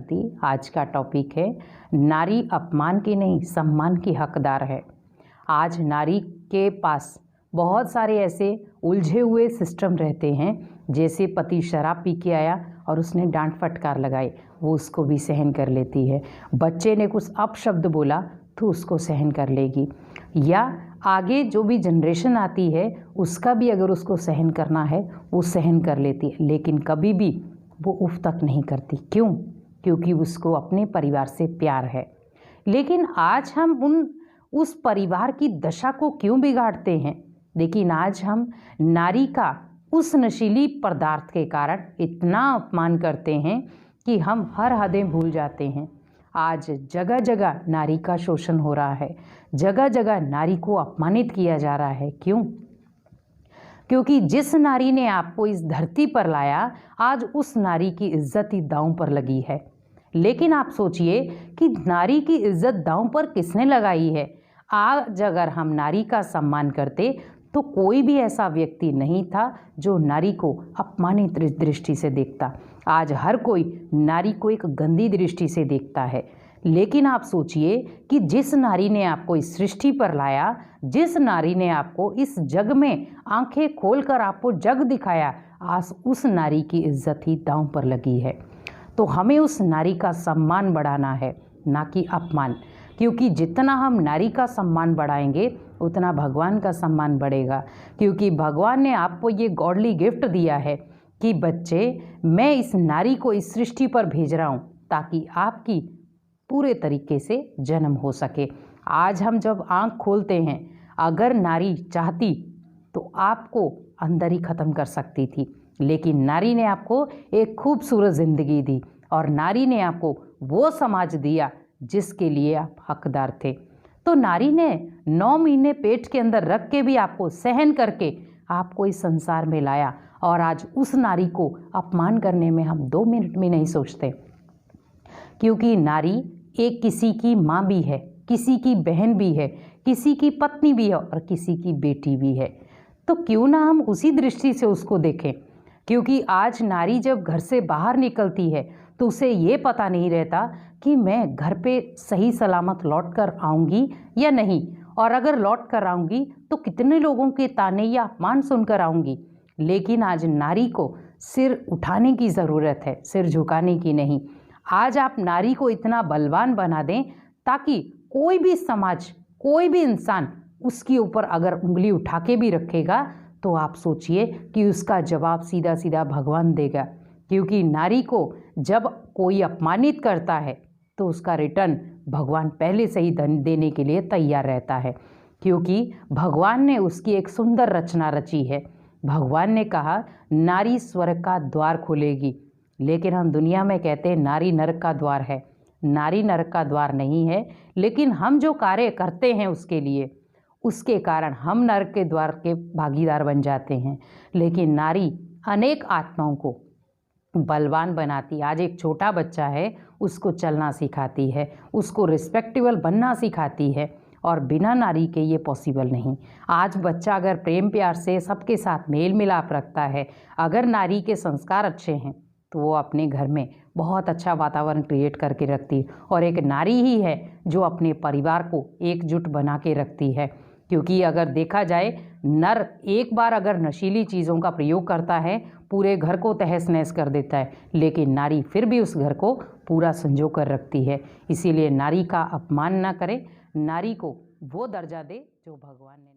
शांति। आज का टॉपिक है नारी अपमान की नहीं सम्मान की हकदार है। आज नारी के पास बहुत सारे ऐसे उलझे हुए सिस्टम रहते हैं, जैसे पति शराब पी के आया और उसने डांट फटकार लगाई, वो उसको भी सहन कर लेती है। बच्चे ने कुछ अपशब्द बोला तो उसको सहन कर लेगी, या आगे जो भी जनरेशन आती है उसका भी अगर उसको सहन करना है वो सहन कर लेती है, लेकिन कभी भी वो उफ तक नहीं करती। क्यों? क्योंकि उसको अपने परिवार से प्यार है। लेकिन आज हम उस परिवार की दशा को क्यों बिगाड़ते हैं? लेकिन आज हम नारी का उस नशीली पदार्थ के कारण इतना अपमान करते हैं कि हम हर हदें भूल जाते हैं। आज जगह जगह नारी का शोषण हो रहा है, जगह जगह नारी को अपमानित किया जा रहा है। क्यों? क्योंकि जिस नारी ने आपको इस धरती पर लाया, आज उस नारी की इज्जत ही दांव पर लगी है। लेकिन आप सोचिए कि नारी की इज्जत दांव पर किसने लगाई है? आज अगर हम नारी का सम्मान करते तो कोई भी ऐसा व्यक्ति नहीं था जो नारी को अपमानित दृष्टि से देखता। आज हर कोई नारी को एक गंदी दृष्टि से देखता है। लेकिन आप सोचिए कि जिस नारी ने आपको इस सृष्टि पर लाया, जिस नारी ने आपको इस जग में आंखें खोलकर आपको जग दिखाया, आज उस नारी की इज्जत ही दांव पर लगी है। तो हमें उस नारी का सम्मान बढ़ाना है, ना कि अपमान। क्योंकि जितना हम नारी का सम्मान बढ़ाएंगे उतना भगवान का सम्मान बढ़ेगा। क्योंकि भगवान ने आपको ये गॉडली गिफ्ट दिया है कि बच्चे, मैं इस नारी को इस सृष्टि पर भेज रहा हूँ ताकि आपकी पूरे तरीके से जन्म हो सके। आज हम जब आँख खोलते हैं, अगर नारी चाहती तो आपको अंदर ही ख़त्म कर सकती थी, लेकिन नारी ने आपको एक खूबसूरत ज़िंदगी दी और नारी ने आपको वो समाज दिया जिसके लिए आप हकदार थे। तो नारी ने 9 महीने पेट के अंदर रख के भी आपको सहन करके आपको इस संसार में लाया, और आज उस नारी को अपमान करने में हम 2 मिनट में नहीं सोचते। क्योंकि नारी एक किसी की माँ भी है, किसी की बहन भी है, किसी की पत्नी भी है और किसी की बेटी भी है। तो क्यों ना हम उसी दृष्टि से उसको देखें। क्योंकि आज नारी जब घर से बाहर निकलती है तो उसे ये पता नहीं रहता कि मैं घर पे सही सलामत लौट कर आऊँगी या नहीं, और अगर लौट कर आऊँगी तो कितने लोगों के ताने या अपमान सुनकर आऊँगी। लेकिन आज नारी को सिर उठाने की ज़रूरत है, सिर झुकाने की नहीं। आज आप नारी को इतना बलवान बना दें ताकि कोई भी समाज, कोई भी इंसान उसके ऊपर अगर उंगली उठा के भी रखेगा तो आप सोचिए कि उसका जवाब सीधा सीधा भगवान देगा। क्योंकि नारी को जब कोई अपमानित करता है तो उसका रिटर्न भगवान पहले से ही देने के लिए तैयार रहता है। क्योंकि भगवान ने उसकी एक सुंदर रचना रची है। भगवान ने कहा नारी स्वर्ग का द्वार खोलेगी, लेकिन हम दुनिया में कहते हैं नारी नरक का द्वार है। नारी नरक का द्वार नहीं है, लेकिन हम जो कार्य करते हैं उसके लिए, उसके कारण हम नरक के द्वार के भागीदार बन जाते हैं। लेकिन नारी अनेक आत्माओं को बलवान बनाती। आज एक छोटा बच्चा है, उसको चलना सिखाती है, उसको रिस्पेक्टेबल बनना सिखाती है, और बिना नारी के ये पॉसिबल नहीं। आज बच्चा अगर प्रेम प्यार से सबके साथ मेल मिलाप रखता है, अगर नारी के संस्कार अच्छे हैं, तो वो अपने घर में बहुत अच्छा वातावरण क्रिएट करके रखती है। और एक नारी ही है जो अपने परिवार को एकजुट बना के रखती है। क्योंकि अगर देखा जाए, नर एक बार अगर नशीली चीज़ों का प्रयोग करता है, पूरे घर को तहस नहस कर देता है, लेकिन नारी फिर भी उस घर को पूरा संजो कर रखती है। इसीलिए नारी का अपमान ना करें, नारी को वो दर्जा दे जो भगवान ने